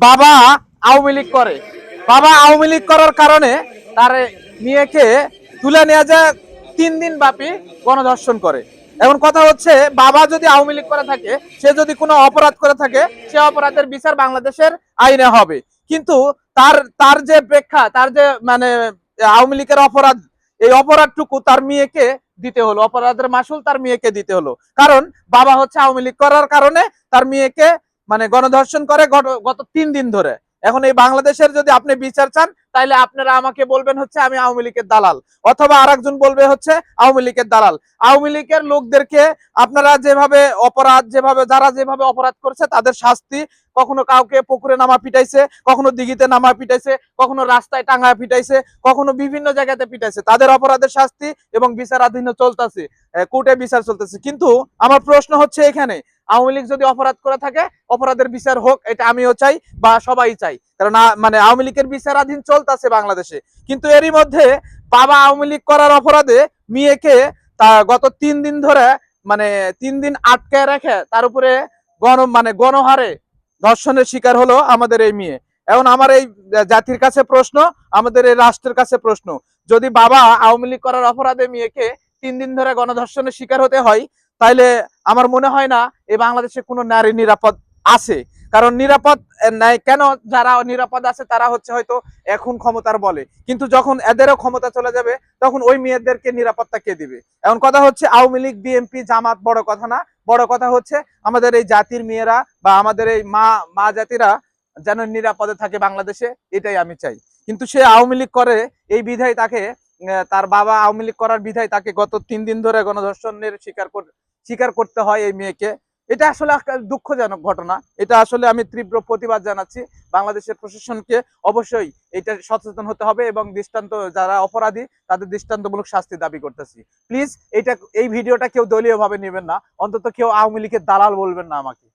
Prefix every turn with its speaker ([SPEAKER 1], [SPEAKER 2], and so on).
[SPEAKER 1] বাবা আওয়ামী লীগ করে, বাবা আওয়ামী লীগ করার কারণে তার মেয়েকে তুলে নিয়ে যায় 3 দিন ব্যাপী গণধর্ষণ করে। এখন কথা হচ্ছে, বাবা যদি আওয়ামী লীগ করে থাকে, সে যদি কোনো অপরাধ করে থাকে, সে অপরাধের বিচার বাংলাদেশের আইনে হবে। কিন্তু তার তার যে প্রেক্ষা, তার যে মানে আওয়ামী লীগের অপরাধ, এই অপরাধটুকু তার মেয়েকে দিতে হলো, অপরাধের মাসুল তার মেয়েকে দিতে হলো। কারণ বাবা হচ্ছে আওয়ামী লীগ করার কারণে তার মেয়েকে মানে গণধর্ষণ করে গত 3 দিন ধরে। এখন এই বাংলাদেশের যদি আপনি বিচার চান, তাহলে আপনারা আমাকে বলবেন হচ্ছে আমি আওয়ামী লীগের দালাল, অথবা আরেকজন বলবে হচ্ছে আওয়ামী লীগের দালাল। আওয়ামী লীগের লোকদেরকে আপনারা যেভাবে অপরাধ, যারা যেভাবে অপরাধ করছে তাদের শাস্তি, কখনো কাউকে পুকুরে নামা পিটাইছে, কখনো দিঘিতে নামা পিটাইছে, কখনো রাস্তায় টাঙ্গা পিটাইছে, কখনো বিভিন্ন জায়গাতে পিটাইছে, তাদের অপরাধের শাস্তি এবং বিচারাধীন চলতেছে, কোর্টে বিচার চলতেছে। কিন্তু আমার প্রশ্ন হচ্ছে এখানে, আওয়ামী লীগ যদি অপরাধ করে থাকে, অপরাধের বিচার হোক, এটা আমিও চাই বা সবাই চাই। কারণ মানে আওয়ামী লীগের বিচারাধীন চলতেছে বাংলাদেশে। কিন্তু এরই মধ্যে বাবা আওয়ামী লীগ করার অপরাধে মেয়েকে তা গত 3 দিন ধরে মানে 3 দিন আটকে রেখে তার উপরে গণহারে ধর্ষণের শিকার হলো আমাদের এই মেয়ে। এখন আমার এই জাতির কাছে প্রশ্ন, আমাদের এই রাষ্ট্রের কাছে প্রশ্ন, যদি বাবা আওয়ামী লীগ করার অপরাধে মেয়েকে 3 দিন ধরে গণধর্ষণের শিকার হতে হয়, তাইলে আমার মনে হয় না এই বাংলাদেশে কোনো নারী নিরাপদ আছে। কারণ নিরাপদ নাই কেন, যারা নিরাপদ আছে তারা হচ্ছে হয়তো এখন ক্ষমতার বলে, কিন্তু যখন এদেরও ক্ষমতা চলে যাবে, তখন ওই মেয়েদেরকে নিরাপত্তা কে দিবে? এখন কথা হচ্ছে, আওয়ামী লীগ, বিএনপি, জামাত বড় কথা না, বড় কথা হচ্ছে আমাদের এই জাতির মেয়েরা বা আমাদের এই মা জাতিরা যেন নিরাপদে থাকে বাংলাদেশে, এটাই আমি চাই। কিন্তু সে আওয়ামী লীগ করে এই বিধায় তাকে, তার বাবা আওয়ামী লীগ করার বিধায় তাকে গত 3 দিন ধরে গণধর্ষণের স্বীকার করতে হয় এই মেয়েকে। এটা আসলে একটা দুঃখজনক ঘটনা। এটা আসলে আমি তীব্র প্রতিবাদ জানাচ্ছি। বাংলাদেশের প্রশাসনকে অবশ্যই এটা সচেতন হতে হবে এবং দৃষ্টান্ত, যারা অপরাধী তাদের দৃষ্টান্তমূলক শাস্তি দাবি করতেছি। প্লিজ এই ভিডিওটা কেউ দলীয় ভাবে নেবেন না, অন্তত কেউ আওয়ামী লীগের দালাল বলবেন না আমাকে।